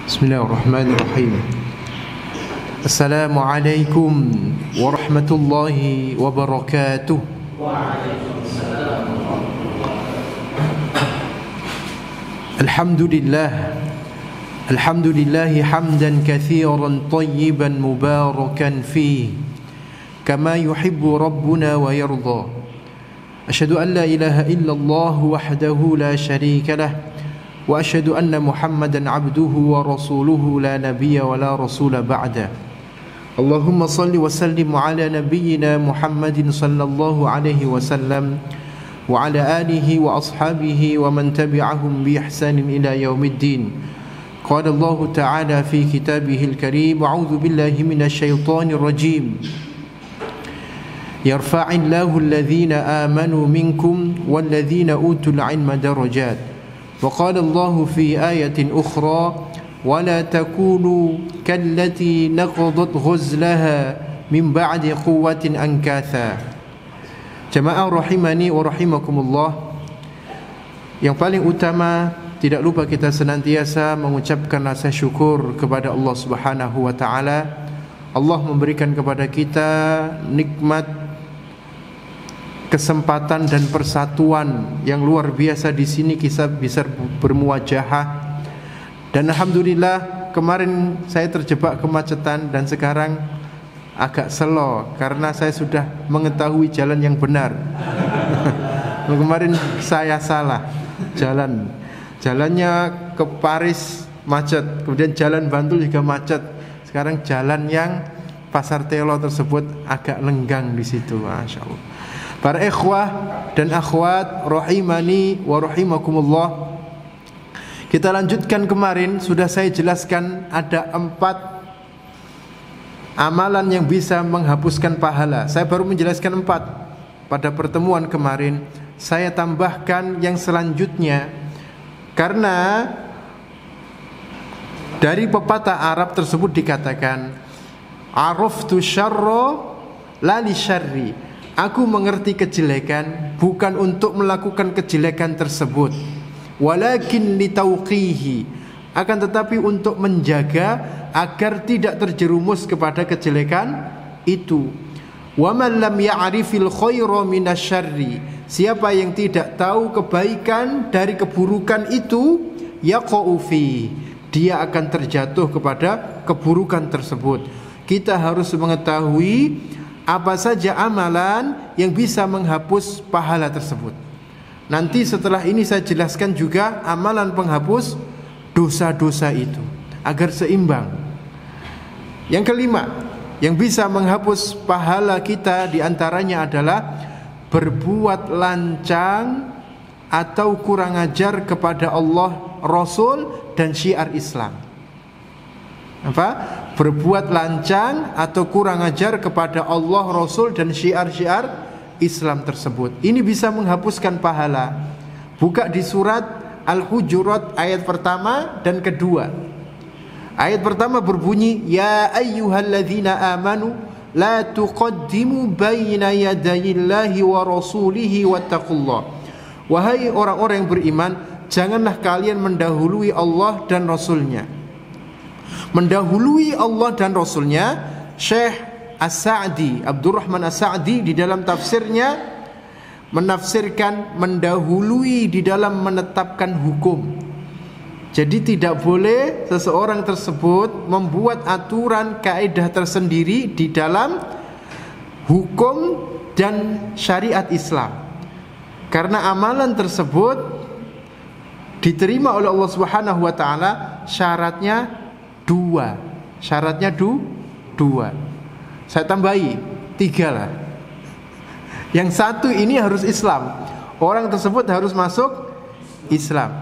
Bismillahirrahmanirrahim. Assalamualaikum warahmatullahi wabarakatuh. Alhamdulillah hamdan kathiran tayyiban mubarakan fih kama yuhibbu rabbuna wa yarda. Asyhadu an la ilaha illallah wahdahu la syarika lah wa asyhadu anna Muhammadan abduhu wa rasuluhu la nabiyya wa la rasula ba'da. Allahumma salli wa sallim ala nabiyyina Muhammadin sallallahu alaihi wasallam wa ala alihi wa ashabihi wa man tabi'ahum bi ihsanin ila yaumiddin. Qala Allah ta'ala fi kitabihil karim, a'udzu billahi minasy syaithanir rajim. Yarfa'illahu alladhina amanu minkum walladhina utul 'ilma darajat. وقال الله في آية أخرى ولا تكونوا كالتي نقضت غزلها من بعد قوة أنكاثا. Jamaah rahimani wa rahimakumullah, yang paling utama tidak lupa kita senantiasa mengucapkan rasa syukur kepada Allah Subhanahu wa taala. Allah memberikan kepada kita nikmat, kesempatan dan persatuan yang luar biasa. Di sini kita bisa bermuajahah, dan alhamdulillah kemarin saya terjebak kemacetan dan sekarang agak slow karena saya sudah mengetahui jalan yang benar. Kemarin saya salah jalannya ke Paris macet, kemudian jalan Bantul juga macet. Sekarang jalan yang Pasar Telo tersebut agak lenggang di situ, masya Allah. Para ikhwah dan akhwat rahimani wa rahimakumullah, kita lanjutkan. Kemarin sudah saya jelaskan ada 4 amalan yang bisa menghapuskan pahala. Saya baru menjelaskan 4 pada pertemuan kemarin. Saya tambahkan yang selanjutnya karena dari pepatah Arab tersebut dikatakan, araftu syarra la li syarri. Aku mengerti kejelekan bukan untuk melakukan kejelekan tersebut, walakin litauqihi, akan tetapi untuk menjaga agar tidak terjerumus kepada kejelekan itu. Wa man lam ya'rifil khaira minasyarri, siapa yang tidak tahu kebaikan dari keburukan itu, yaqa'u fi, dia akan terjatuh kepada keburukan tersebut. Kita harus mengetahui apa saja amalan yang bisa menghapus pahala tersebut. Nanti setelah ini saya jelaskan juga amalan penghapus dosa-dosa itu agar seimbang. Yang kelima, yang bisa menghapus pahala kita diantaranya adalah berbuat lancang atau kurang ajar kepada Allah, Rasul, dan syiar Islam. Apa? Berbuat lancang atau kurang ajar kepada Allah, Rasul, dan syiar-syiar Islam tersebut. Ini bisa menghapuskan pahala. Buka di surat Al-Hujurat ayat pertama dan kedua. Ayat pertama berbunyi, ya ayyuhalladzina amanu la tuqaddimu baina yadayillahi wa rasulihi wattaqullah. Wahai orang-orang yang beriman, janganlah kalian mendahului Allah dan Rasulnya. Mendahului Allah dan Rasulnya, Syekh As-Sa'di, Abdurrahman As-Sa'di di dalam tafsirnya menafsirkan mendahului di dalam menetapkan hukum. Jadi tidak boleh seseorang tersebut membuat aturan kaidah tersendiri di dalam hukum dan syariat Islam, karena amalan tersebut diterima oleh Allah Subhanahu wa taala syaratnya dua. Saya tambahi 3 lah. Yang satu ini harus Islam. Orang tersebut harus masuk Islam.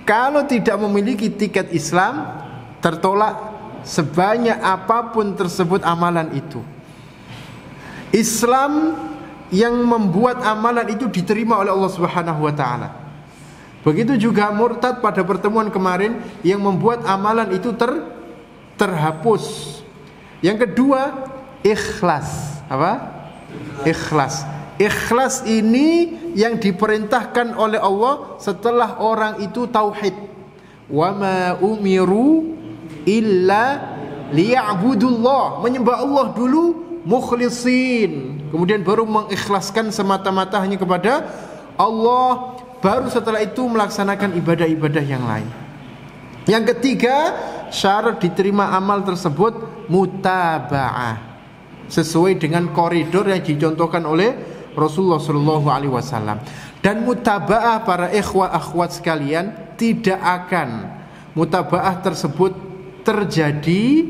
Kalau tidak memiliki tiket Islam, tertolak sebanyak apapun tersebut amalan itu. Islam yang membuat amalan itu diterima oleh Allah Subhanahu wa taala. Begitu juga murtad pada pertemuan kemarin yang membuat amalan itu terhapus. Yang kedua, ikhlas. Apa? Ikhlas. Ikhlas ini yang diperintahkan oleh Allah setelah orang itu tauhid. Wa ma umiru illa liya'budullah, menyembah Allah dulu mukhlisin, kemudian baru mengikhlaskan semata-mata hanya kepada Allah, baru setelah itu melaksanakan ibadah-ibadah yang lain. Yang ketiga, syarat diterima amal tersebut mutaba'ah, sesuai dengan koridor yang dicontohkan oleh Rasulullah Shallallahu Alaihi Wasallam. Dan mutaba'ah para ikhwah akhwat sekalian, tidak akan mutaba'ah tersebut terjadi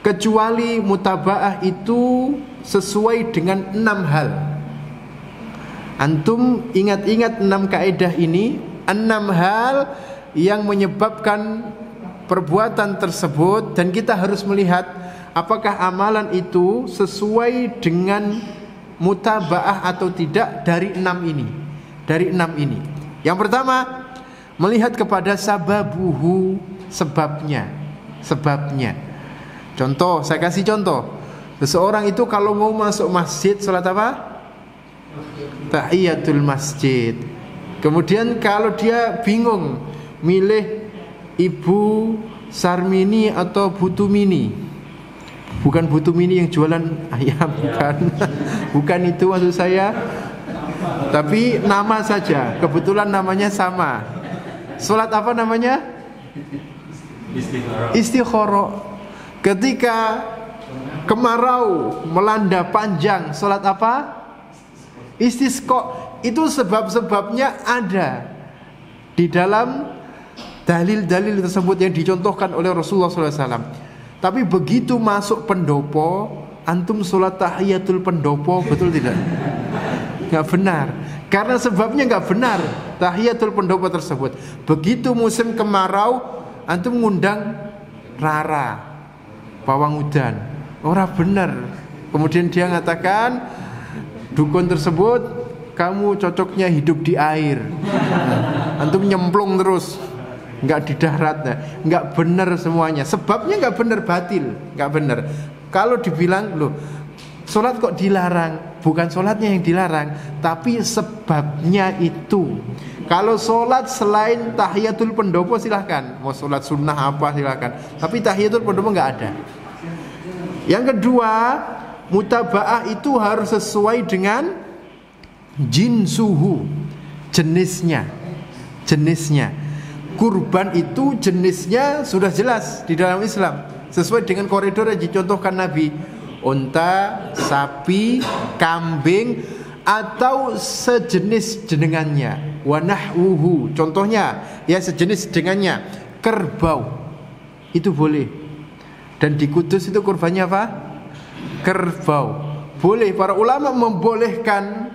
kecuali mutaba'ah itu sesuai dengan 6 hal. Antum ingat-ingat 6 kaidah ini, 6 hal yang menyebabkan perbuatan tersebut, dan kita harus melihat apakah amalan itu sesuai dengan mutaba'ah atau tidak dari 6 ini. Dari 6 ini. Yang pertama, melihat kepada sababuhu, sebabnya. Contoh, saya kasih contoh. Seseorang itu kalau mau masuk masjid, salat apa? Tahiyatul masjid. Kemudian kalau dia bingung milih Ibu Sarmini atau Bu Tumini, bukan Bu Tumini yang jualan ayam, bukan. Bukan itu maksud saya. Tapi nama saja, kebetulan namanya sama. Salat apa namanya? Istikharah. Ketika kemarau melanda panjang, salat apa? Istisqa. Itu sebab-sebabnya ada di dalam dalil-dalil tersebut yang dicontohkan oleh Rasulullah SAW. Tapi begitu masuk pendopo, antum sholat tahiyatul pendopo, betul tidak? Gak benar. Karena sebabnya gak benar tahiyatul pendopo tersebut. Begitu musim kemarau, antum ngundang rara, pawang udan, ora benar. Kemudian dia mengatakan, dukun tersebut, kamu cocoknya hidup di air. Antum nyemplung terus, nggak di darat, nggak benar semuanya. Sebabnya nggak benar, batil, nggak benar. Kalau dibilang loh, sholat kok dilarang? Bukan sholatnya yang dilarang, tapi sebabnya itu. Kalau sholat selain tahiyatul pendopo silahkan, mau sholat sunnah apa silahkan. Tapi tahiyatul pendopo nggak ada. Yang kedua, mutaba'ah itu harus sesuai dengan jinsuhu, jenisnya. Kurban itu jenisnya sudah jelas di dalam Islam, sesuai dengan koridor yang dicontohkan Nabi. Unta, sapi, kambing, atau sejenis dengannya. Wa nahwuhu, contohnya ya sejenis dengannya. Kerbau itu boleh. Dan di Kudus itu kurbannya apa? Kerbau. Boleh, para ulama membolehkan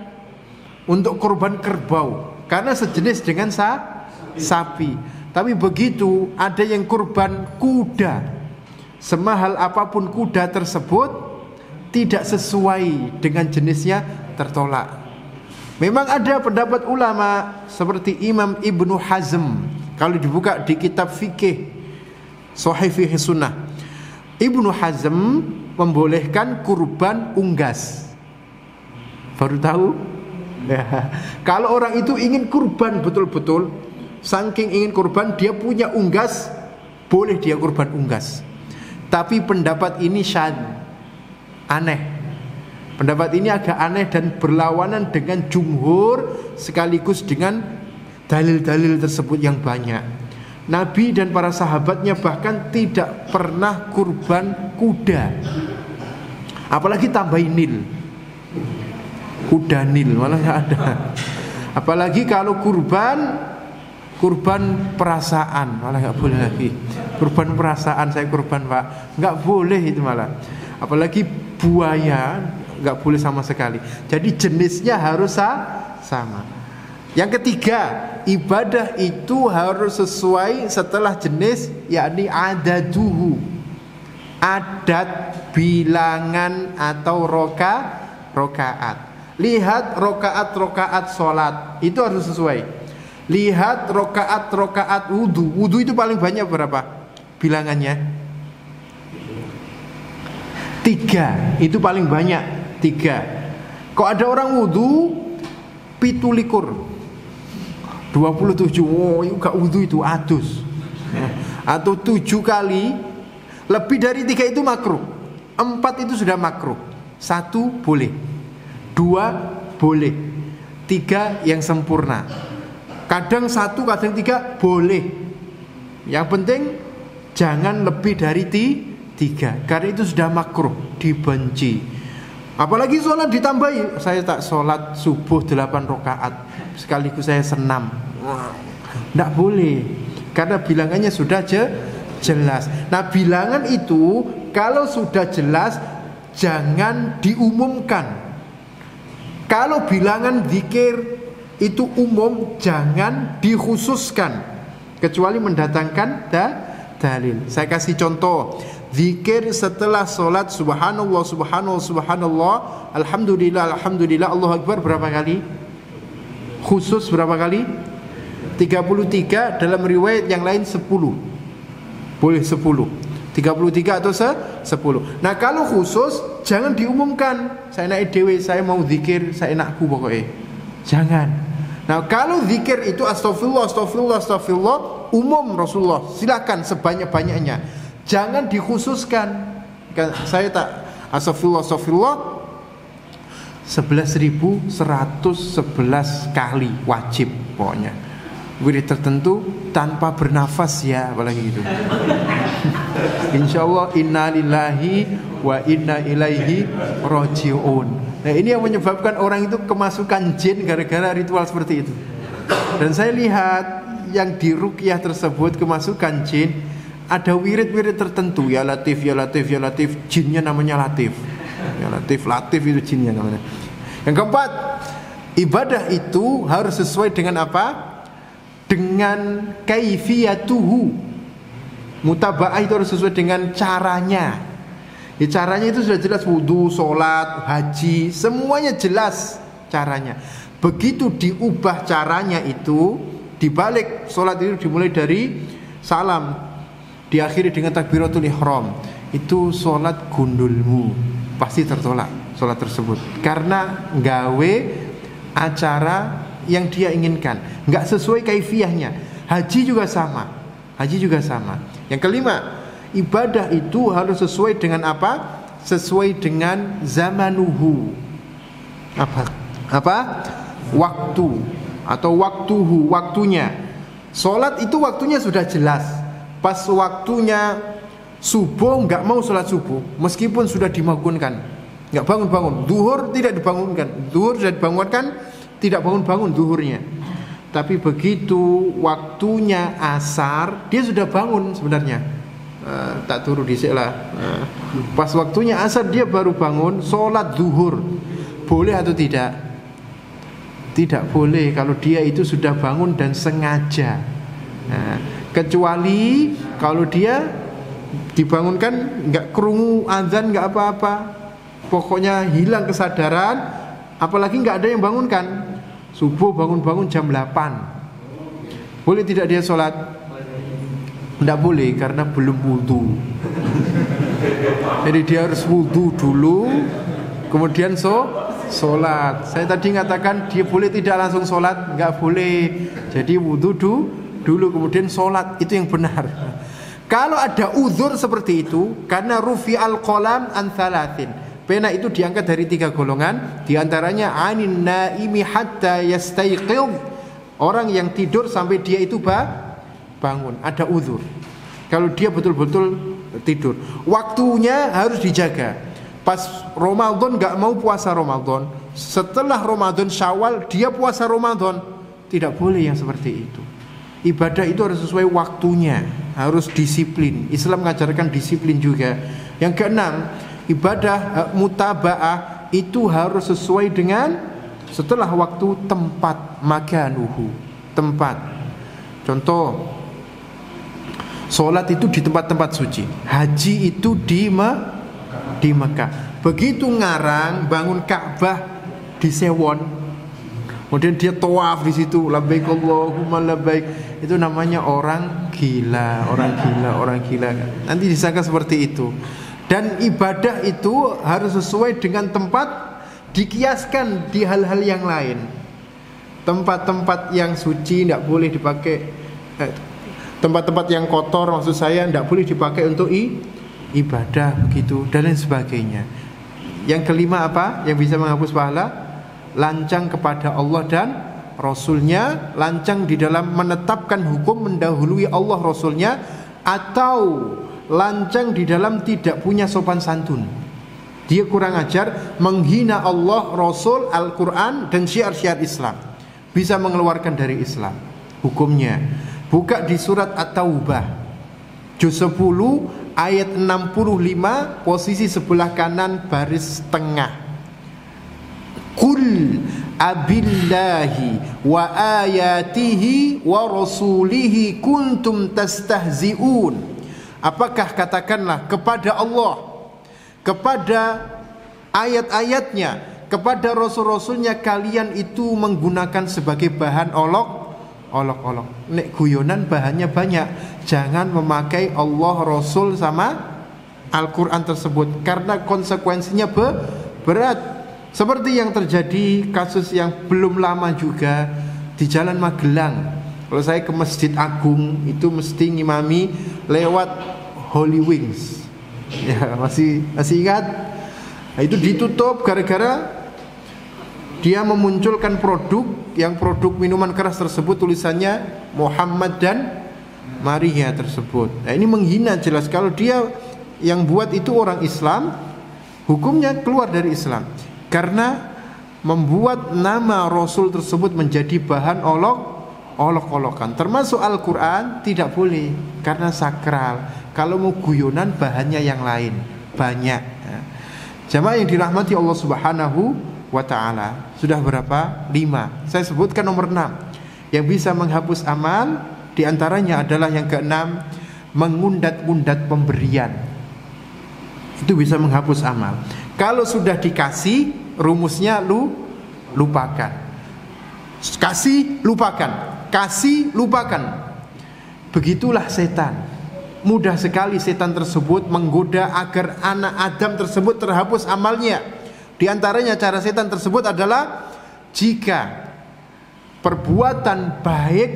untuk kurban kerbau karena sejenis dengan sapi. Tapi begitu ada yang kurban kuda, semahal apapun kuda tersebut, tidak sesuai dengan jenisnya, tertolak. Memang ada pendapat ulama seperti Imam Ibnu Hazm, kalau dibuka di kitab fikih Sahih Fiqh Sunnah, Ibnu Hazm membolehkan kurban unggas. Baru tahu? Ya. Kalau orang itu ingin kurban betul-betul, saking ingin kurban, dia punya unggas, boleh dia kurban unggas. Tapi pendapat ini aneh. Pendapat ini agak aneh dan berlawanan dengan jumhur, sekaligus dengan dalil-dalil tersebut yang banyak. Nabi dan para sahabatnya bahkan tidak pernah kurban kuda, apalagi tambahin nil. Kuda nil malah gak ada. Apalagi kalau kurban perasaan, malah gak boleh lagi. Kurban perasaan, saya kurban pak, gak boleh itu malah. Apalagi buaya, gak boleh sama sekali. Jadi jenisnya harus sama. Yang ketiga, ibadah itu harus sesuai setelah jenis, yakni adaduhu, adat, bilangan atau rokaat. Lihat rokaat sholat, itu harus sesuai. Lihat rokaat wudu. Wudu itu paling banyak berapa bilangannya? 3, itu paling banyak 3. Kok ada orang wudu 27, oh itu gak wudu, itu adus. atau 7 kali, lebih dari 3 itu makruh. 4 itu sudah makruh. 1 boleh, 2 boleh, 3 yang sempurna. Kadang 1, kadang 3 boleh. Yang penting jangan lebih dari 3, karena itu sudah makruh, dibenci. Apalagi sholat ditambahi. Saya tak sholat subuh 8 rakaat sekaligus saya senam. Tidak boleh, karena bilangannya sudah jelas. Nah, bilangan itu kalau sudah jelas jangan diumumkan. Kalau bilangan zikir itu umum, jangan dikhususkan kecuali mendatangkan dalil. Saya kasih contoh. Zikir setelah sholat subhanallah, subhanallah, subhanallah, alhamdulillah, alhamdulillah, Allahu Akbar berapa kali? Khusus berapa kali? 33, dalam riwayat yang lain 10. Boleh 10, 33 atau 10. Nah, kalau khusus jangan diumumkan. Saya naik dewe, saya mau zikir, saya enakku pokoknya. Jangan. Nah, kalau zikir itu astagfirullah, astagfirullah, astagfirullah, umum Rasulullah, silakan sebanyak-banyaknya. Jangan dikhususkan. Saya tak astagfirullah, astagfirullah 11.111 kali wajib pokoknya. Wirid tertentu tanpa bernafas ya, apalagi gitu. Insyaallah inna lillahi wa inna ilaihi rajiun. Nah, ini yang menyebabkan orang itu kemasukan jin gara-gara ritual seperti itu. Dan saya lihat yang di ruqyah tersebut kemasukan jin, ada wirid-wirid tertentu, ya Latif, ya Latif, ya Latif, jinnya namanya Latif. Ya Latif, Latif itu jinnya namanya. Yang keempat, ibadah itu harus sesuai dengan apa? Dengan kaifiyatuhu. Mutaba'ah itu harus sesuai dengan caranya. Ya, caranya itu sudah jelas, wudu, sholat, haji, semuanya jelas caranya. Begitu diubah caranya itu, dibalik sholat itu dimulai dari salam, diakhiri dengan takbiratul ihram, itu sholat gundulmu, pasti tertolak sholat tersebut, karena gawe acara yang dia inginkan, nggak sesuai kaifiyahnya. Haji juga sama, haji juga sama. Yang kelima, ibadah itu harus sesuai dengan apa? Sesuai dengan zamanuhu. Apa? Waktu atau waktuhu, waktunya. Sholat itu waktunya sudah jelas. Pas waktunya subuh nggak mau sholat subuh, meskipun sudah dibangunkan, nggak bangun-bangun. Duhur tidak dibangunkan, duhur sudah dibangunkan, tidak bangun-bangun duhurnya. Tapi begitu waktunya asar, dia sudah bangun sebenarnya. Tak turu dhisik lah. Pas waktunya asar dia baru bangun, sholat duhur. Boleh atau tidak? Tidak boleh kalau dia itu sudah bangun dan sengaja. Kecuali kalau dia dibangunkan nggak krungu azan, nggak apa-apa, pokoknya hilang kesadaran, apalagi nggak ada yang bangunkan. Subuh bangun-bangun jam 8, boleh tidak dia sholat? Tidak boleh, karena belum wudu. Jadi dia harus wudu dulu, kemudian sholat. Saya tadi mengatakan dia boleh tidak langsung sholat, nggak boleh. Jadi wudu dulu kemudian sholat, itu yang benar. Kalau ada uzur seperti itu, karena rufi al-qalam an thalathin, pena itu diangkat dari 3 golongan, diantaranya anin naimi hatta yastayqidh, orang yang tidur sampai dia itu bangun, ada uzur. Kalau dia betul-betul tidur, waktunya harus dijaga. Pas Ramadan nggak mau puasa Ramadan, setelah Ramadan Syawal dia puasa Ramadan, tidak boleh yang seperti itu. Ibadah itu harus sesuai waktunya, harus disiplin. Islam mengajarkan disiplin juga. Yang keenam, ibadah mutaba'ah itu harus sesuai dengan setelah waktu, tempat, makanuhu, tempat. Contoh, sholat itu di tempat-tempat suci, haji itu di Mekah. Begitu ngarang bangun Ka'bah di Sewon, kemudian dia tawaf di situ, labbaik Allahumma labbaik, itu namanya orang gila. Nanti disangka seperti itu. Dan ibadah itu harus sesuai dengan tempat, dikiaskan di hal-hal yang lain. Tempat-tempat yang suci tidak boleh dipakai Tempat-tempat yang kotor maksud saya tidak boleh dipakai untuk ibadah begitu dan lain sebagainya. Yang kelima apa? Yang bisa menghapus pahala? Lancang kepada Allah dan Rasulnya, lancang di dalam menetapkan hukum mendahului Allah Rasulnya, atau lancang di dalam tidak punya sopan santun. Dia kurang ajar, menghina Allah, Rasul, Al-Quran dan syiar-syiar Islam, bisa mengeluarkan dari Islam. Hukumnya buka di surat At-Taubah juz 10 ayat 65, posisi sebelah kanan baris tengah. Qul abillahi wa ayatihi wa rasulihi kuntum tastahzi'un. Apakah katakanlah kepada Allah, kepada ayat-ayatnya, kepada rasul-rasulnya kalian itu menggunakan sebagai bahan olok-olok. Nek guyonan bahannya banyak. Jangan memakai Allah, Rasul sama Al-Quran tersebut, karena konsekuensinya berat. Seperti yang terjadi kasus yang belum lama juga di Jalan Magelang. Kalau saya ke Masjid Agung itu mesti ngimami lewat Holy Wings. Ya, masih ingat? Nah, itu ditutup gara-gara dia memunculkan produk minuman keras tersebut tulisannya Muhammad dan Maria tersebut. Nah, ini menghina jelas. Kalau dia yang buat itu orang Islam, hukumnya keluar dari Islam karena membuat nama Rasul tersebut menjadi bahan olok-olokan. Termasuk Al-Quran tidak boleh karena sakral. Kalau mau guyonan bahannya yang lain banyak. Jamaah yang dirahmati Allah Subhanahu wa ta'ala, sudah berapa? 5. Saya sebutkan nomor 6 yang bisa menghapus amal. Di antaranya adalah yang ke-6, mengundat-undat pemberian. Itu bisa menghapus amal. Kalau sudah dikasih, rumusnya lupakan. Kasih, lupakan. Kasih, lupakan. Begitulah setan. Mudah sekali setan tersebut menggoda agar anak Adam tersebut terhapus amalnya. Di antaranya cara setan tersebut adalah jika perbuatan baik,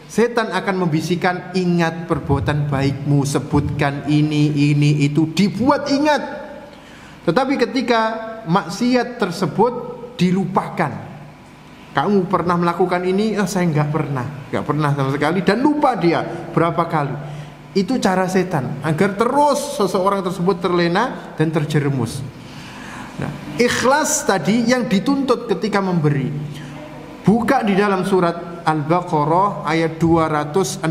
setan akan membisikkan, ingat perbuatan baikmu, sebutkan ini itu, dibuat ingat. Tetapi ketika maksiat tersebut dilupakan, kamu pernah melakukan ini? Saya nggak pernah sama sekali, dan lupa dia berapa kali. Itu cara setan agar terus seseorang tersebut terlena dan terjerumus. Nah, ikhlas tadi yang dituntut ketika memberi. Buka di dalam surat Al-Baqarah ayat 264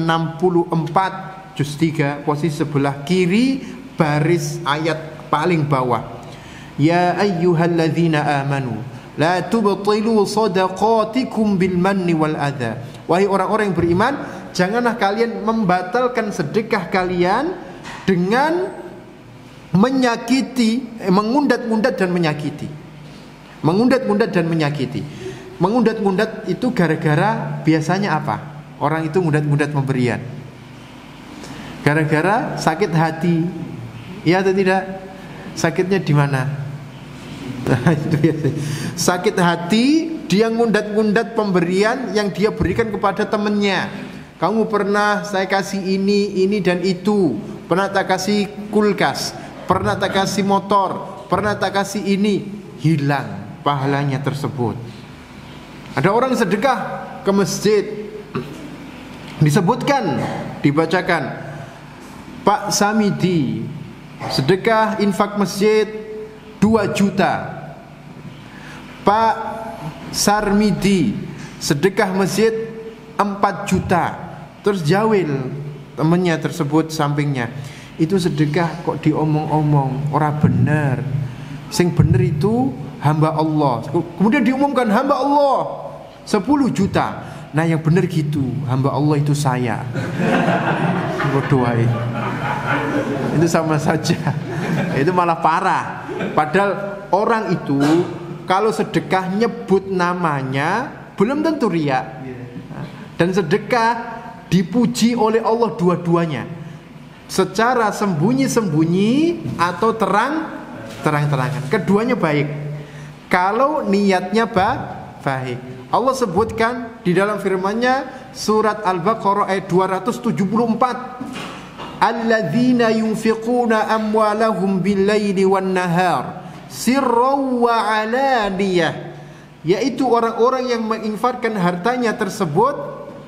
juz 3, posisi sebelah kiri baris ayat paling bawah. Ya ayyuhalladzina amanu la tubtilu shadaqatikum bil manni wal adha. Wahai orang-orang yang beriman, janganlah kalian membatalkan sedekah kalian dengan menyakiti, mengundat-undat dan menyakiti. Mengundat-undat dan menyakiti. Mengundat-undat itu gara-gara biasanya apa? Orang itu ngundat-ngundat pemberian gara-gara sakit hati. Iya atau tidak? Sakitnya di mana? Itu biasanya. Sakit hati, dia ngundat-ngundat pemberian yang dia berikan kepada temannya. Kamu pernah saya kasih ini dan itu. Pernah tak kasih kulkas, pernah tak kasih motor, pernah tak kasih ini. Hilang pahalanya tersebut. Ada orang sedekah ke masjid, disebutkan, dibacakan, Pak Samidi sedekah infak masjid 2 juta. Pak Sarmidi sedekah masjid 4 juta. Terus jawil temennya tersebut sampingnya, itu sedekah kok diomong-omong, ora bener. Sing bener itu hamba Allah. Kemudian diumumkan hamba Allah 10 juta. Nah yang bener gitu, hamba Allah itu saya. Berdoain. Itu sama saja. Itu malah parah. Padahal orang itu kalau sedekah nyebut namanya belum tentu riya. Dan sedekah dipuji oleh Allah dua-duanya, secara sembunyi-sembunyi atau terang-terangan. Keduanya baik. Kalau niatnya baik, Allah sebutkan di dalam firman-Nya surat Al-Baqarah ayat 274, alladzina yunfiquna amwalahum bil-laili wan-nahar sirran wa alaniyah, yaitu orang-orang yang menginfakkan hartanya tersebut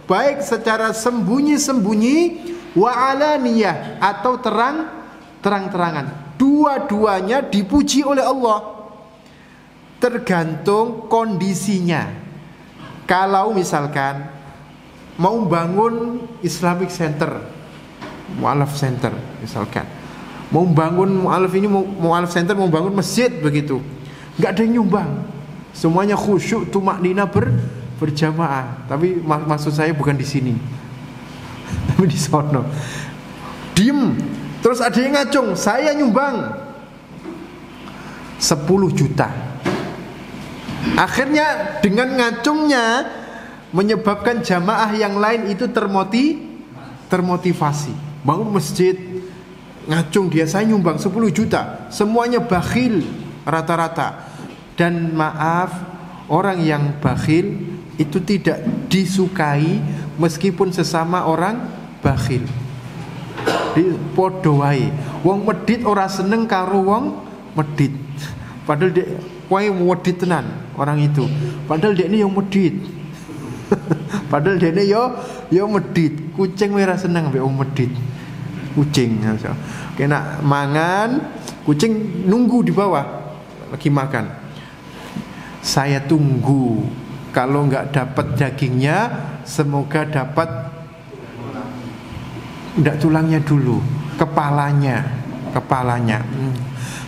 baik secara sembunyi-sembunyi wa alaniyah atau terang-terangan. Dua-duanya dipuji oleh Allah. Tergantung kondisinya. Kalau misalkan mau bangun Islamic Center, Mu'alaf Center misalkan, mau bangun Mu'alaf ini, Mu'alaf Center mau bangun masjid begitu, nggak ada yang nyumbang, semuanya khusyuk tumaknina berjamaah. Tapi maksud saya bukan di sini, tapi di sono. Diem, terus ada yang ngacung, saya nyumbang 10 juta. Akhirnya dengan ngacungnya menyebabkan jamaah yang lain itu termotivasi bangun masjid. Ngacung dia, saya nyumbang 10 juta. Semuanya bakhil rata-rata. Dan maaf, orang yang bakhil itu tidak disukai meskipun sesama orang bakhil. Di podo wae. Wong medit ora seneng karo wong medit. Padahal dia wae medit tenan orang itu. Padahal dia ini yang medit. Padahal dia ini yo medit. Kucing wae ora seneng mbek wong medit. Kucing kena mangan, kucing nunggu di bawah lagi makan. Saya tunggu, kalau nggak dapat dagingnya, semoga dapat ndak tulangnya dulu, kepalanya.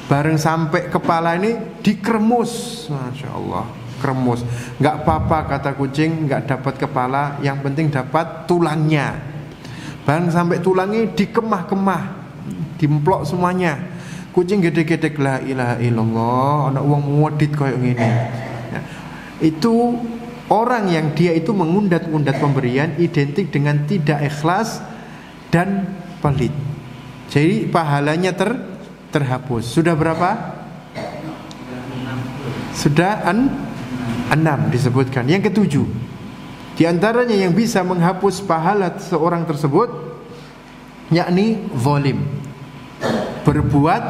Bareng sampai kepala ini dikremus, masya Allah, kremus. Nggak apa-apa kata kucing, nggak dapat kepala, yang penting dapat tulangnya. Bareng sampai tulangnya dikemah-kemah, dimplok semuanya. Kucing gede-gede, la ilaha illallah, ana wong modit koyo ngene. Ya, itu orang yang dia itu mengundat-undat pemberian identik dengan tidak ikhlas dan pelit. Jadi pahalanya terhapus. Sudah berapa? Sudah 6 disebutkan. Yang ketujuh, di antaranya yang bisa menghapus pahala seorang tersebut, yakni zalim, berbuat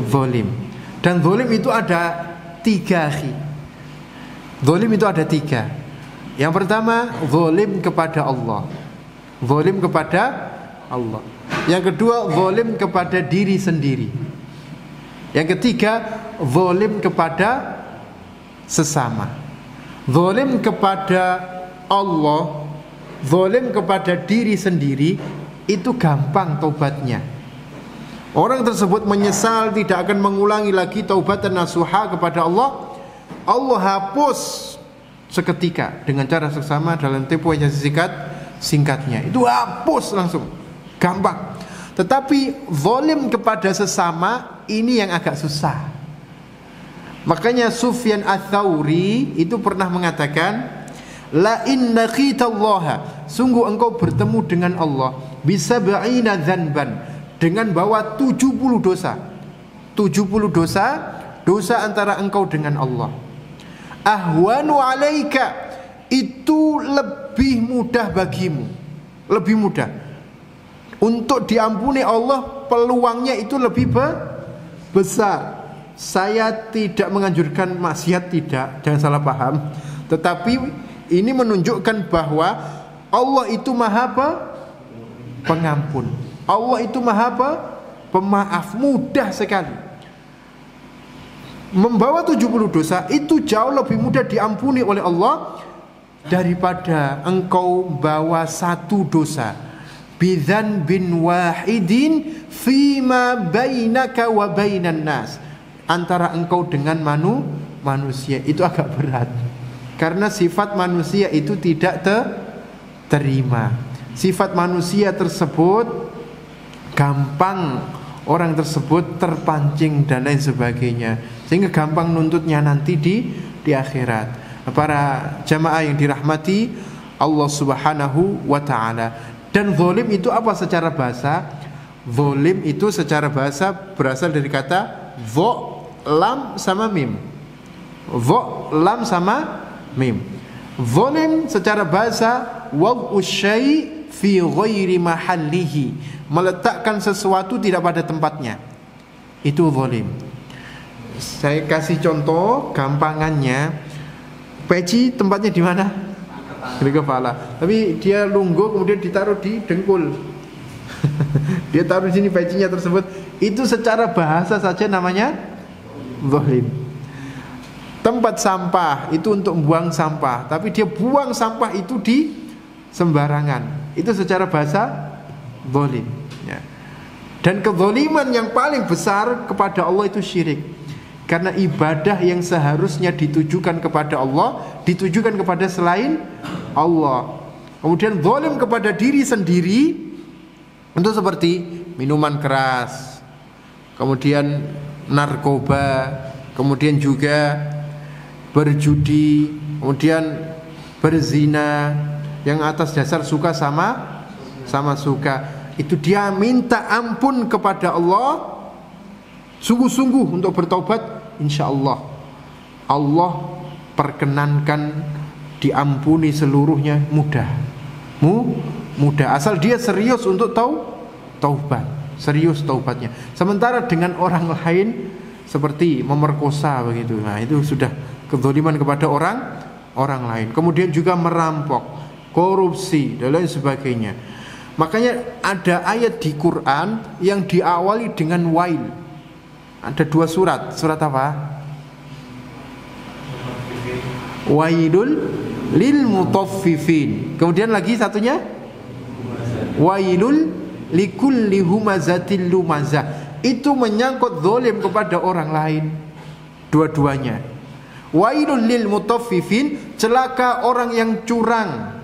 zalim. Dan zalim itu ada 3, akhi. Zalim itu ada 3. Yang pertama, zalim kepada Allah. Zalim kepada Allah. Yang kedua, zalim kepada diri sendiri. Yang ketiga, zalim kepada sesama. Zalim kepada Allah, zalim kepada diri sendiri, itu gampang taubatnya. Orang tersebut menyesal, tidak akan mengulangi lagi taubat dan nasuha kepada Allah. Allah hapus seketika dengan cara seksama dalam tempo yang singkatnya. Itu hapus langsung, gampang. Tetapi zalim kepada sesama ini yang agak susah. Makanya Sufyan Ats-Tsauri itu pernah mengatakan, la inna khitallaha, sungguh engkau bertemu dengan Allah bisa ba'ina dzanban, dengan bawa 70 dosa. 70 dosa antara engkau dengan Allah. Ahwanu alaika, itu lebih mudah bagimu, lebih mudah untuk diampuni Allah, peluangnya itu lebih besar. Saya tidak menganjurkan maksiat, tidak, jangan salah paham. Tetapi ini menunjukkan bahwa Allah itu Maha Pengampun. Allah itu Maha Pemaaf, mudah sekali. Membawa 70 dosa itu jauh lebih mudah diampuni oleh Allah daripada engkau bawa 1 dosa. Bidzan bin wahidin fima bainaka wa bainan nas, antara engkau dengan manusia. Itu agak berat, karena sifat manusia itu tidak terima. Sifat manusia tersebut gampang orang tersebut terpancing dan lain sebagainya, sehingga gampang nuntutnya nanti di akhirat. Para jamaah yang dirahmati Allah Subhanahu wa ta'ala. Dan zalim itu apa secara bahasa? Zalim itu secara bahasa berasal dari kata vo, lam sama mim. Vo, lam sama mim. Zalim secara bahasa wad'u syai' fi ghairi mahallihi, meletakkan sesuatu tidak pada tempatnya. Itu zalim. Saya kasih contoh gampangannya. Peci tempatnya di mana? Di kepala. Tapi dia lungguh kemudian ditaruh di dengkul. Dia taruh di sini pecinya tersebut. Itu secara bahasa saja namanya zalim. Tempat sampah itu untuk buang sampah, tapi dia buang sampah itu di sembarangan. Itu secara bahasa zalim, ya. Dan kezaliman yang paling besar kepada Allah itu syirik. Karena ibadah yang seharusnya ditujukan kepada Allah ditujukan kepada selain Allah. Kemudian zalim kepada diri sendiri itu seperti minuman keras, kemudian narkoba, kemudian juga berjudi, kemudian berzina, yang atas dasar suka sama suka. Itu dia minta ampun kepada Allah sungguh-sungguh untuk bertobat, insya Allah Allah perkenankan diampuni seluruhnya mudah asal dia serius untuk taubat, serius taubatnya. Sementara dengan orang lain seperti memerkosa begitu, nah itu sudah kezaliman kepada orang lain. Kemudian juga merampok, korupsi dan lain sebagainya. Makanya ada ayat di Quran yang diawali dengan wail. Ada 2 surat. Surat apa? Wailul lil mutaffifin. Kemudian lagi satunya wailul likulli humazatil lumazah. Itu menyangkut zalim kepada orang lain. Dua-duanya. Wailul lil mutaffifin, celaka orang yang curang.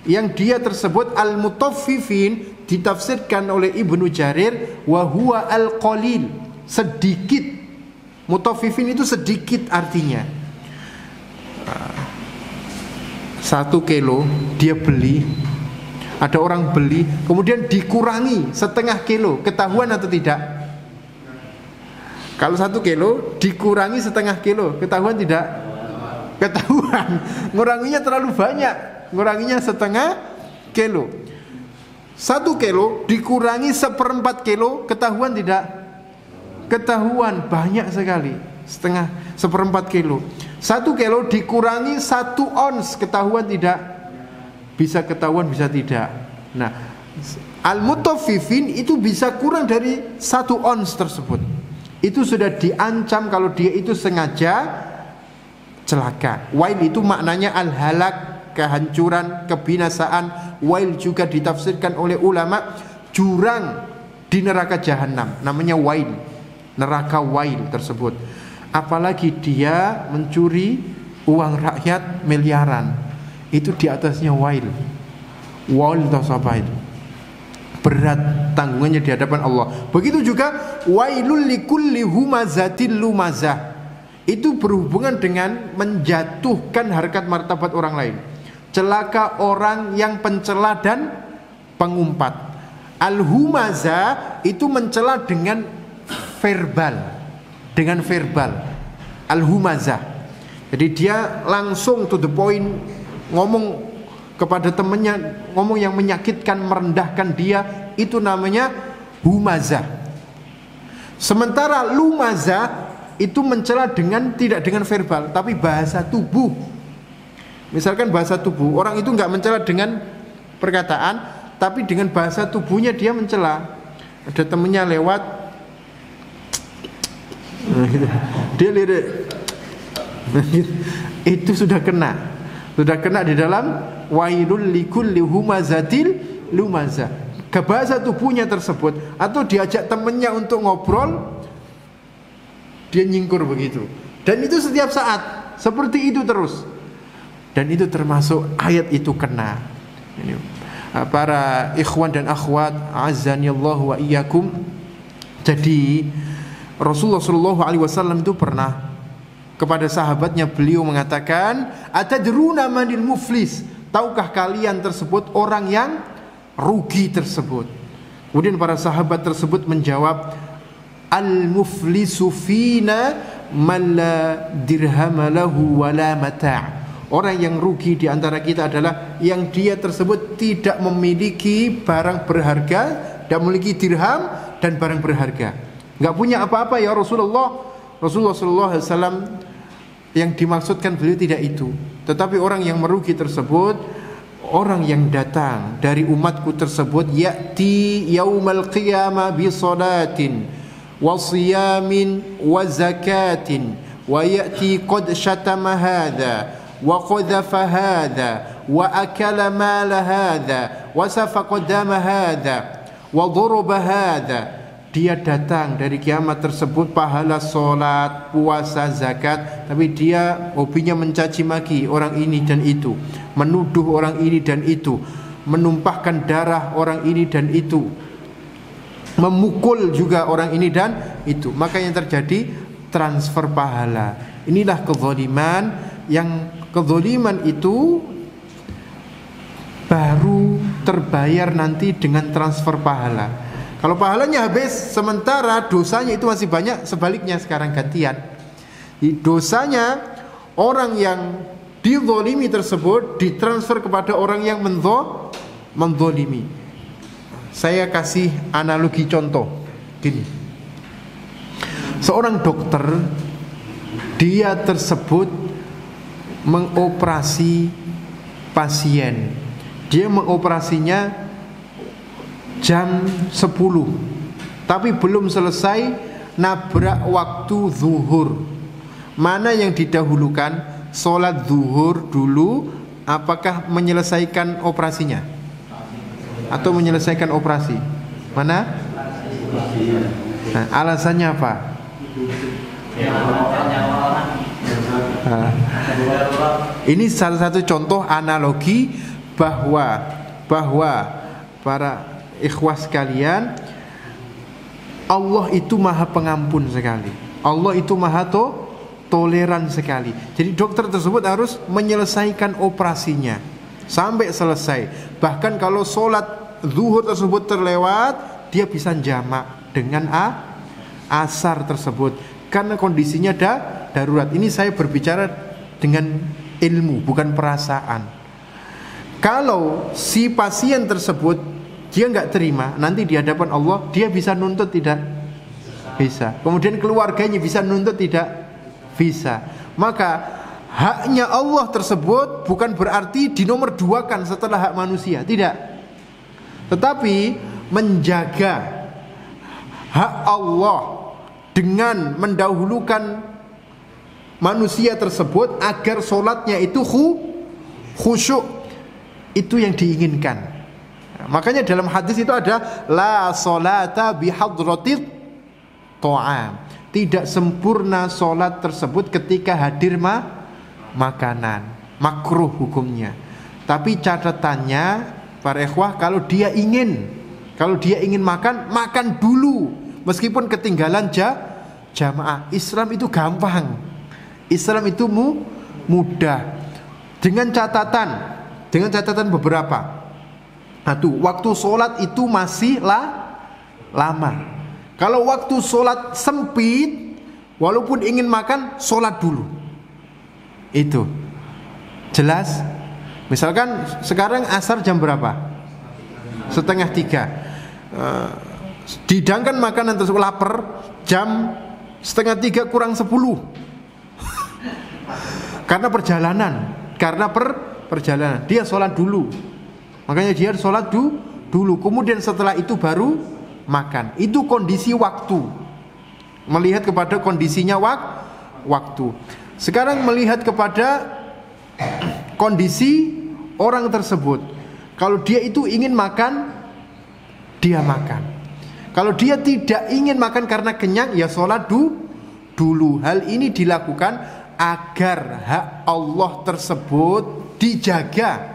Yang dia tersebut al-mutaffifin ditafsirkan oleh Ibnu Jarir wa huwa al-qalil, sedikit. Mutaffifin itu sedikit artinya. 1 kilo dia beli, ada orang beli, kemudian dikurangi setengah kilo, ketahuan atau tidak? Kalau 1 kilo dikurangi setengah kilo, ketahuan tidak? Ketahuan. Nguranginya terlalu banyak, nguranginya setengah kilo. 1 kilo dikurangi 1/4 kilo, ketahuan tidak? Ketahuan, banyak sekali. 1/4 kilo. 1 kilo dikurangi 1 ons, ketahuan tidak? Bisa ketahuan, bisa tidak. Nah, al-mutaffifin itu bisa kurang dari 1 ons tersebut. Itu sudah diancam kalau dia itu sengaja celaka. Wail itu maknanya al-halak, kehancuran, kebinasaan. Wail juga ditafsirkan oleh ulama jurang di neraka jahanam, namanya wail, neraka wail tersebut. Apalagi dia mencuri uang rakyat miliaran, itu di atasnya wail. Wail atau apa itu? Berat tanggungannya di hadapan Allah. Begitu juga wailul likulli humazatil lumazah. Itu berhubungan dengan menjatuhkan harkat martabat orang lain. Celaka orang yang pencela dan pengumpat. Al-humazah itu mencela dengan verbal. Dengan verbal. Al-humazah. Jadi dia langsung to the point, ngomong kepada temannya, ngomong yang menyakitkan, merendahkan dia, itu namanya humazah. Sementara lumazah itu mencela dengan tidak dengan verbal, tapi bahasa tubuh. Misalkan bahasa tubuh, orang itu enggak mencela dengan perkataan, tapi dengan bahasa tubuhnya dia mencela. Ada temannya lewat, dia lirik, itu sudah kena di dalam wailul likulli humazatil lumazah. Ke bahasa tubuhnya tersebut, atau diajak temannya untuk ngobrol, dia nyingkur begitu. Dan itu setiap saat seperti itu terus. Dan itu termasuk ayat itu kena. Ini, para ikhwan dan akhwat, azanillahu wa iyyakum. Jadi Rasulullah SAW itu pernah kepada sahabatnya, beliau mengatakan, atadruna manil muflis, tahukah kalian tersebut orang yang rugi tersebut? Kemudian para sahabat tersebut menjawab, al-muflisu fina man la dirham lahu wala mata'. Orang yang rugi di antara kita adalah yang dia tersebut tidak memiliki barang berharga, tidak memiliki dirham dan barang berharga. Enggak punya apa-apa ya Rasulullah. Rasulullah sallallahu alaihi wasallam yang dimaksudkan beliau tidak itu. Tetapi orang yang merugi tersebut orang yang datang dari umatku tersebut ya'ti yaumal qiyamah bi salatin wa siyamin wa zakatin wa ya'ti qad syatama hadza wa qadhafa hadha wa akala mala hadha wa safaqa dama hadha wa daraba hadha. Dia datang dari kiamat tersebut pahala salat, puasa, zakat, tapi dia hobinya mencaci maki orang ini dan itu, menuduh orang ini dan itu, menumpahkan darah orang ini dan itu, memukul juga orang ini dan itu. Maka yang terjadi transfer pahala. Inilah kezaliman, yang kezaliman itu baru terbayar nanti dengan transfer pahala. Kalau pahalanya habis sementara dosanya itu masih banyak, sebaliknya sekarang gantian. Dosanya orang yang dizalimi tersebut ditransfer kepada orang yang menzalimi. Saya kasih analogi contoh gini. Seorang dokter, dia tersebut mengoperasi pasien. Dia mengoperasinya jam 10, tapi belum selesai, nabrak waktu zuhur. Mana yang didahulukan? Sholat zuhur dulu, apakah menyelesaikan operasinya atau menyelesaikan operasi? Mana? Nah, alasannya apa? Ini salah satu contoh analogi bahwa para ikhwah sekalian, Allah itu maha pengampun sekali. Allah itu maha toleran sekali. Jadi dokter tersebut harus menyelesaikan operasinya sampai selesai. Bahkan kalau sholat zuhur tersebut terlewat, dia bisa jamak dengan asar tersebut, karena kondisinya darurat. Ini saya berbicara dengan ilmu, bukan perasaan. Kalau si pasien tersebut dia nggak terima, nanti di hadapan Allah dia bisa nuntut tidak? Bisa. Kemudian keluarganya bisa nuntut tidak? Bisa. Maka haknya Allah tersebut bukan berarti dinomor duakan setelah hak manusia, tidak. Tetapi menjaga hak Allah dengan mendahulukan manusia tersebut agar sholatnya itu khusyuk, itu yang diinginkan. Makanya dalam hadis itu ada la sholata bihadratit ta'am. Tidak sempurna sholat tersebut ketika hadir makanan. Makruh hukumnya. Tapi catatannya para ikhwah, kalau dia ingin makan dulu, meskipun ketinggalan jamaah. Islam itu gampang. Islam itu mudah. Dengan catatan beberapa. Satu, waktu sholat itu masih lama. Kalau waktu sholat sempit, walaupun ingin makan, sholat dulu. Itu jelas. Misalkan sekarang asar jam berapa? 2:30. Didangkan makanan tersebut, lapar, jam 2:30 kurang 10. Karena perjalanan, dia sholat dulu. Makanya dia sholat dulu, kemudian setelah itu baru makan. Itu kondisi waktu. Melihat kepada kondisinya waktu. Sekarang melihat kepada kondisi orang tersebut. Kalau dia itu ingin makan, dia makan. Kalau dia tidak ingin makan karena kenyang, ya sholat dulu. Hal ini dilakukan agar hak Allah tersebut dijaga.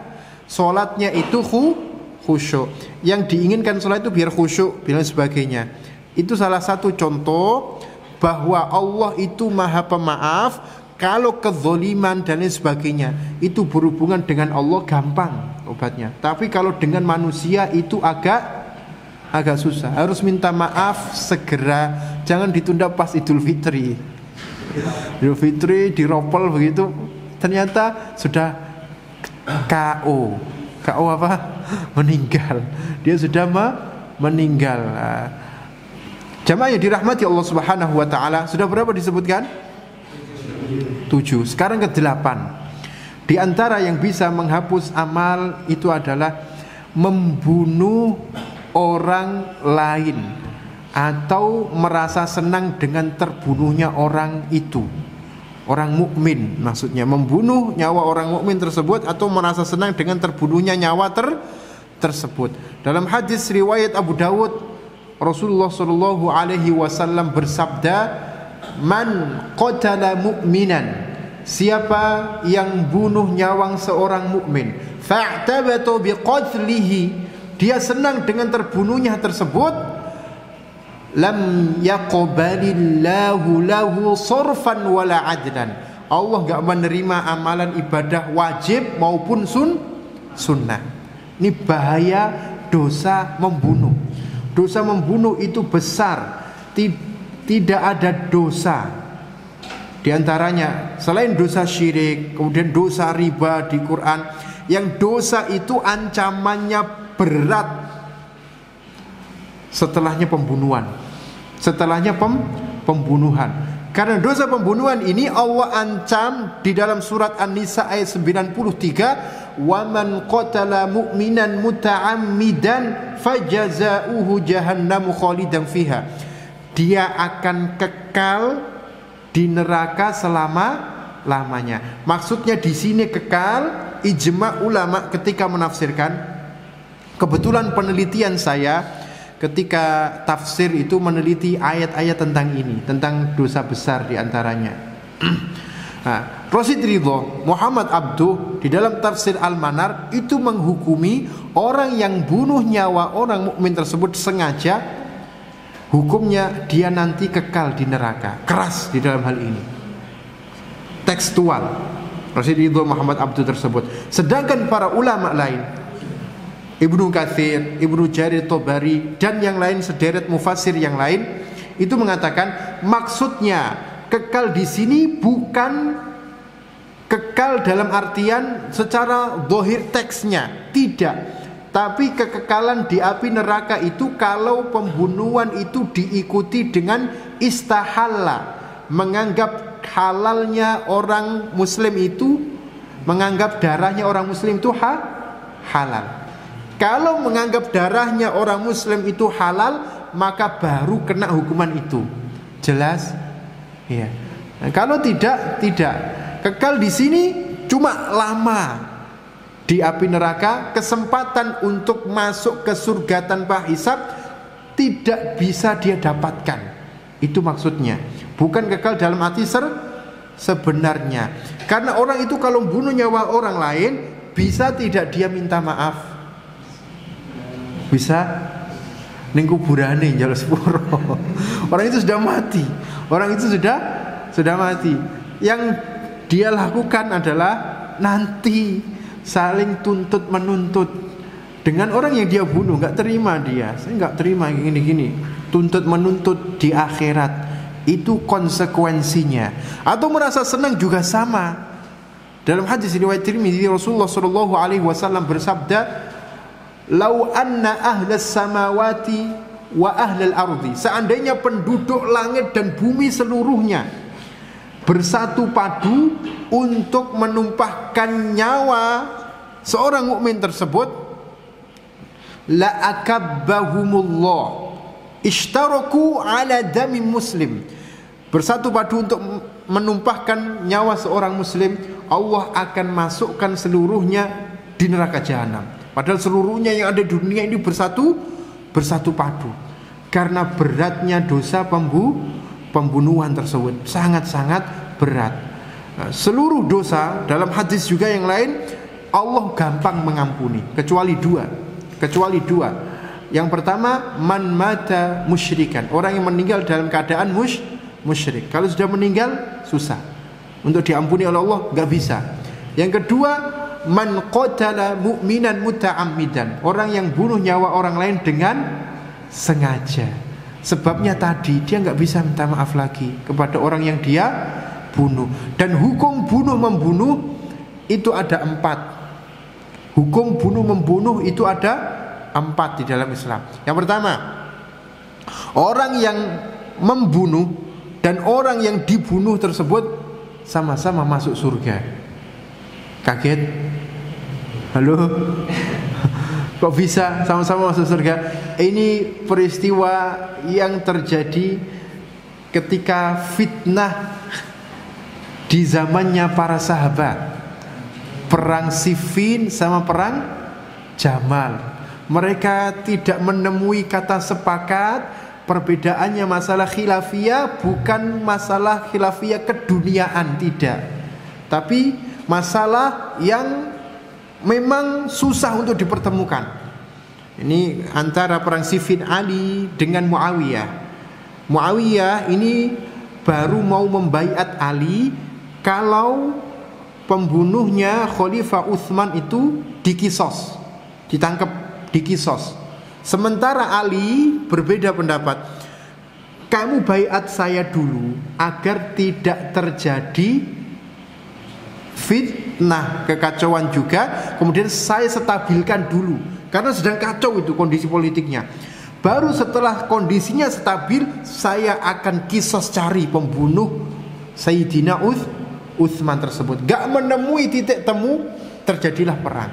Sholatnya itu khusyuk. Yang diinginkan sholat itu biar khusyuk, dan sebagainya. Itu salah satu contoh bahwa Allah itu maha pemaaf. Kalau kezaliman dan lain sebagainya itu berhubungan dengan Allah, gampang obatnya. Tapi kalau dengan manusia itu agak susah. Harus minta maaf segera, jangan ditunda pas Idul Fitri. Idul Fitri diropel begitu, ternyata sudah KO. KO apa? Meninggal. Dia sudah meninggal. Jamaah yang dirahmati Allah Subhanahu wa taala, sudah berapa disebutkan? 7. Sekarang ke-8. Di antara yang bisa menghapus amal itu adalah membunuh orang lain atau merasa senang dengan terbunuhnya orang itu. Orang mukmin maksudnya, membunuh nyawa orang mukmin tersebut atau merasa senang dengan terbunuhnya nyawa tersebut. Dalam hadis riwayat Abu Dawud, Rasulullah sallallahu alaihi wasallam bersabda, "Man qatala mu'minan," siapa yang bunuh nyawang seorang mukmin, fa'tabatu biqatlihi, dia senang dengan terbunuhnya tersebut, lam yaqbalillahu lahu sarfan wala adlan, Allah enggak menerima amalan ibadah wajib maupun sunnah. Ini bahaya dosa membunuh. Dosa membunuh itu besar. Tidak ada dosa di antaranya selain dosa syirik, kemudian dosa riba di Quran, yang dosa itu ancamannya berat setelahnya pembunuhan. Pembunuhan. Karena dosa pembunuhan ini Allah ancam di dalam surat An-Nisa ayat 93, "Wa man qatala mu'minan muta'ammidan fajaza'uhu jahannamu khalidan fiha." Dia akan kekal di neraka selama-lamanya. Maksudnya di sini kekal, ijma ulama ketika menafsirkan. Kebetulan penelitian saya ketika tafsir itu meneliti ayat-ayat tentang ini, tentang dosa besar diantaranya. Nah, Rasid Ridho Muhammad Abduh di dalam tafsir Al-Manar itu menghukumi orang yang bunuh nyawa orang mukmin tersebut sengaja, hukumnya dia nanti kekal di neraka. Keras di dalam hal ini. Tekstual Rasid Ridho Muhammad Abduh tersebut. Sedangkan para ulama lain, Ibnu Katsir, Ibnu Jarir Tobari, dan yang lain sederet mufassir yang lain itu mengatakan maksudnya kekal di sini bukan kekal dalam artian secara zahir teksnya, tidak. Tapi kekekalan di api neraka itu kalau pembunuhan itu diikuti dengan istahalla, menganggap halalnya orang muslim itu, menganggap darahnya orang muslim itu halal. Kalau menganggap darahnya orang muslim itu halal, maka baru kena hukuman itu. Jelas? Ya. Nah, kalau tidak. Kekal di sini cuma lama di api neraka, kesempatan untuk masuk ke surga tanpa hisab tidak bisa dia dapatkan. Itu maksudnya. Bukan kekal dalam arti sebenarnya. Karena orang itu kalau bunuh nyawa orang lain, bisa tidak dia minta maaf? Bisa ning kuburane njaluk sepuro. Orang itu sudah mati. Orang itu sudah mati. Yang dia lakukan adalah nanti saling tuntut menuntut dengan orang yang dia bunuh. Enggak terima dia. Saya enggak terima gini-gini. Tuntut menuntut di akhirat. Itu konsekuensinya. Atau merasa senang juga sama. Dalam hadis riwayat Tirmidzi, Rasulullah sallallahu alaihi wasallam bersabda, "Lau anna ahlas samawati wa ahlal ardi," seandainya penduduk langit dan bumi seluruhnya bersatu padu untuk menumpahkan nyawa seorang mukmin tersebut, la akabbahumullah ishtaraku ala dami muslim, bersatu padu untuk menumpahkan nyawa seorang muslim, Allah akan masukkan seluruhnya di neraka jahanam. Padahal seluruhnya yang ada di dunia ini bersatu padu. Karena beratnya dosa pembunuhan tersebut sangat-sangat berat. Nah, seluruh dosa dalam hadis juga yang lain Allah gampang mengampuni kecuali dua. Yang pertama, man mata musyrikan, orang yang meninggal dalam keadaan musyrik. Kalau sudah meninggal susah untuk diampuni oleh Allah, enggak bisa. Yang kedua, man qatala mu'minan muta'ammidan, orang yang bunuh nyawa orang lain dengan sengaja. Sebabnya tadi dia enggak bisa minta maaf lagi kepada orang yang dia bunuh. Dan hukum bunuh membunuh itu ada 4. Hukum bunuh membunuh itu ada 4 di dalam Islam. Yang pertama, orang yang membunuh dan orang yang dibunuh tersebut sama-sama masuk surga. Kaget? Halo? Kok bisa sama-sama masuk surga? Ini peristiwa yang terjadi ketika fitnah di zamannya para sahabat, perang Siffin sama perang Jamal. Mereka tidak menemui kata sepakat. Perbedaannya masalah khilafiyah, bukan masalah khilafiyah keduniaan, tidak, tapi masalah yang memang susah untuk dipertemukan. Ini antara perang Siffin Ali dengan Muawiyah. Muawiyah ini baru mau membaiat Ali kalau pembunuhnya Khalifah Utsman itu dikisos, ditangkap, dikisos. Sementara Ali berbeda pendapat. Kamu baiat saya dulu agar tidak terjadi fitnah, kekacauan juga. Kemudian saya stabilkan dulu, karena sedang kacau itu kondisi politiknya. Baru setelah kondisinya stabil, saya akan kisos cari pembunuh Sayyidina Utsman tersebut. Gak menemui titik temu, terjadilah perang.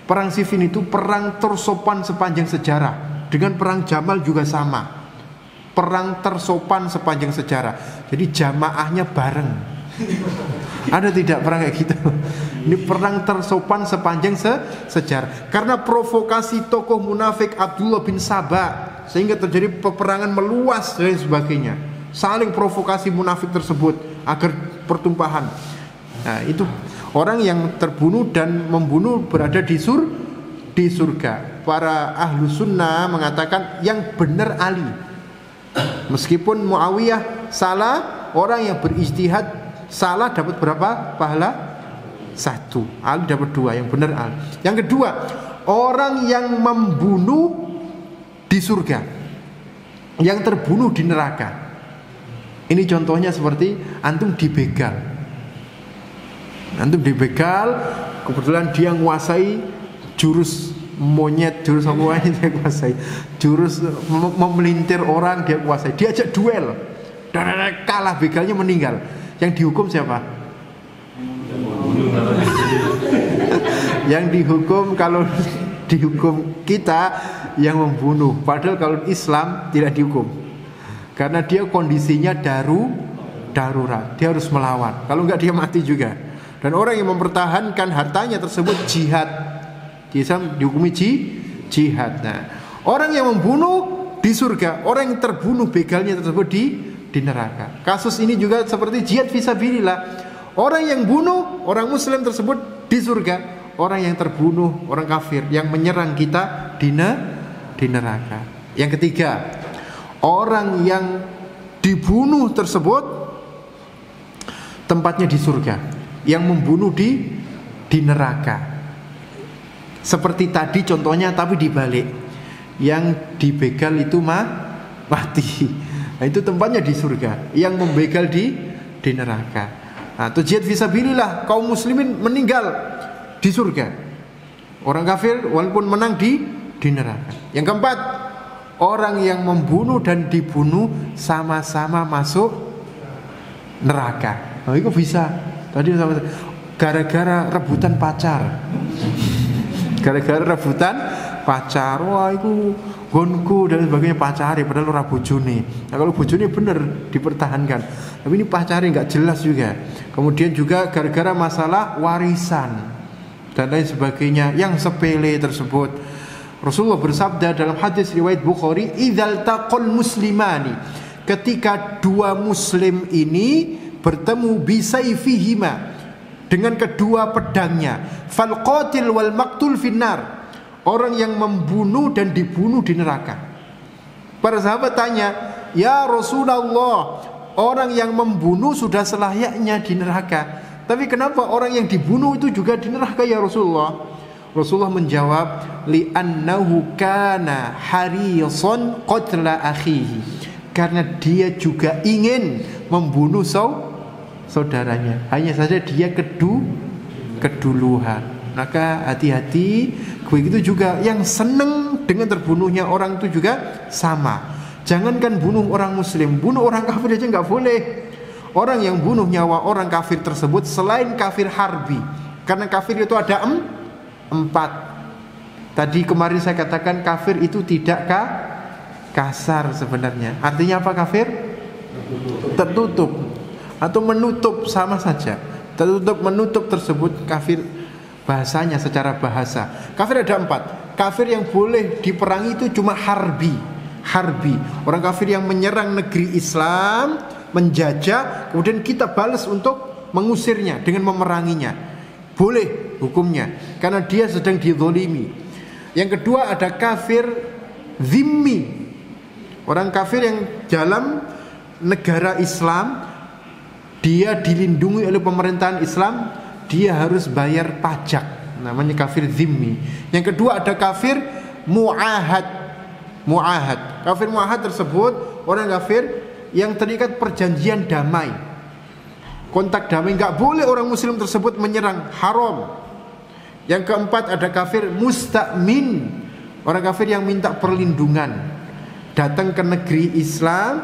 Perang Siffin itu perang tersopan sepanjang sejarah. Dengan perang Jamal juga sama, perang tersopan sepanjang sejarah. Jadi jamaahnya bareng. Ada tidak perang kayak gitu? Ini perang tersopan sepanjang sejarah. Karena provokasi tokoh munafik Abdullah bin Sabah, sehingga terjadi peperangan meluas dan sebagainya. Saling provokasi munafik tersebut agar pertumpahan. Nah, itu orang yang terbunuh dan membunuh berada di surga. Para ahlu sunnah mengatakan yang benar Ali. Meskipun Muawiyah salah, orang yang berijtihad salah dapat berapa pahala? 1. Ali dapat 2, yang benar Ali. Yang kedua, orang yang membunuh di surga, yang terbunuh di neraka. Ini contohnya seperti antum dibegal. Antum dibegal, kebetulan dia menguasai jurus monyet, jurus apa yang dia kuasai, jurus memelintir orang dia kuasai. Diajak duel, dan kalah, begalnya meninggal. Yang dihukum siapa? Yang dihukum, kalau dihukum kita yang membunuh. Padahal kalau Islam tidak dihukum, karena dia kondisinya darurat, dia harus melawan. Kalau enggak dia mati juga. Dan orang yang mempertahankan hartanya tersebut jihad. Di Islam dihukumi jihad. Nah, orang yang membunuh di surga, orang yang terbunuh begalnya tersebut di neraka. Kasus ini juga seperti jihad fisabilillah. Orang yang bunuh orang muslim tersebut di surga, orang yang terbunuh orang kafir yang menyerang kita di neraka. Yang ketiga, orang yang dibunuh tersebut tempatnya di surga, yang membunuh di neraka. Seperti tadi contohnya, tapi dibalik. Yang dibegal itu mati. Nah, itu tempatnya di surga. Yang membegal di neraka. Nah, itu jihad fisabilillah, kaum muslimin meninggal di surga. Orang kafir walaupun menang di neraka. Yang keempat, orang yang membunuh dan dibunuh sama-sama masuk neraka. Nah, itu bisa. Tadi gara-gara rebutan pacar. Gara-gara rebutan pacar, wah itu gonku dan sebagainya, pacari padahal ora bojone. Nah, kalau bojone bener dipertahankan, tapi ini pacari nggak jelas juga. Kemudian juga gara-gara masalah warisan dan lain sebagainya yang sepele tersebut. Rasulullah bersabda dalam hadis riwayat Bukhari, "Idzal taqal muslimani", ketika dua muslim ini bertemu bisayfihima, dengan kedua pedangnya, fal qatil wal maqtul finnar, orang yang membunuh dan dibunuh di neraka. Para sahabat tanya, "Ya Rasulullah, orang yang membunuh sudah selayaknya di neraka, tapi kenapa orang yang dibunuh itu juga di neraka ya Rasulullah?" Rasulullah menjawab, "Li'annahu kana harisan qatla akhihi", karena dia juga ingin membunuh saudaranya. Hanya saja dia keduluan. Maka hati-hati. Begitu juga yang seneng dengan terbunuhnya orang itu juga sama. Jangankan bunuh orang muslim, bunuh orang kafir aja nggak boleh. Orang yang bunuh nyawa orang kafir tersebut selain kafir harbi, karena kafir itu ada 4. Tadi kemarin saya katakan kafir itu tidak kasar sebenarnya. Artinya apa kafir? Tertutup atau menutup, sama saja. Tertutup menutup tersebut kafir bahasanya, secara bahasa. Kafir ada 4. Kafir yang boleh diperangi itu cuma harbi. Orang kafir yang menyerang negeri Islam, menjajah, kemudian kita balas untuk mengusirnya dengan memeranginya. Boleh hukumnya, karena dia sedang dizalimi. Yang kedua ada kafir zimmi. Orang kafir yang dalam negara Islam, dia dilindungi oleh pemerintahan Islam, dia harus bayar pajak, namanya kafir zimmi. Yang kedua ada kafir mu'ahad. Kafir mu'ahad tersebut orang kafir yang terikat perjanjian damai, kontak damai, nggak boleh orang muslim tersebut menyerang, haram. Yang keempat ada kafir musta'min, orang kafir yang minta perlindungan, datang ke negeri Islam,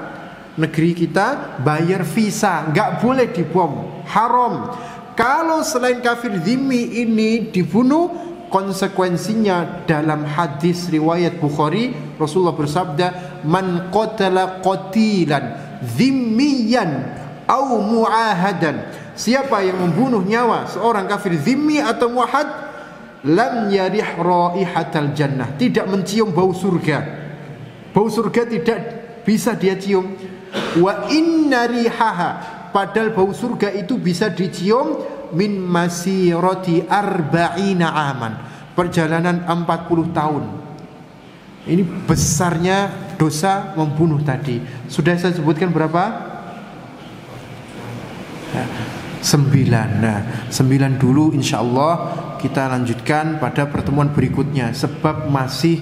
negeri kita, bayar visa, nggak boleh dibom, haram. Kalau selain kafir zimmi ini dibunuh, konsekuensinya dalam hadis riwayat Bukhari, Rasulullah bersabda, man qatala qatilan zimmiyan au mu'ahadan, siapa yang membunuh nyawa seorang kafir zimmi atau mu'ahad, lam yarih raihatal jannah, tidak mencium bau surga. Bau surga tidak bisa dia cium. Wa inna rihaha, padahal bau surga itu bisa dicium min masirati arba'ina aman, perjalanan 40 tahun. Ini besarnya dosa membunuh tadi. Sudah saya sebutkan berapa? 9. Nah, 9 dulu, insyaallah kita lanjutkan pada pertemuan berikutnya, sebab masih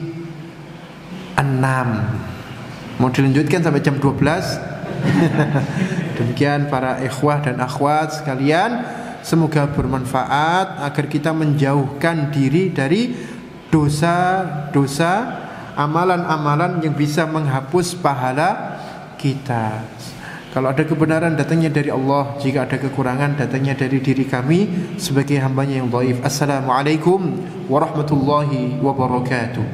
6. Mau dilanjutkan sampai jam 12. Demikian para ikhwah dan akhwat sekalian, semoga bermanfaat agar kita menjauhkan diri dari dosa-dosa, amalan-amalan yang bisa menghapus pahala kita. Kalau ada kebenaran datangnya dari Allah, jika ada kekurangan datangnya dari diri kami sebagai hambanya yang dhaif. Assalamualaikum warahmatullahi wabarakatuh.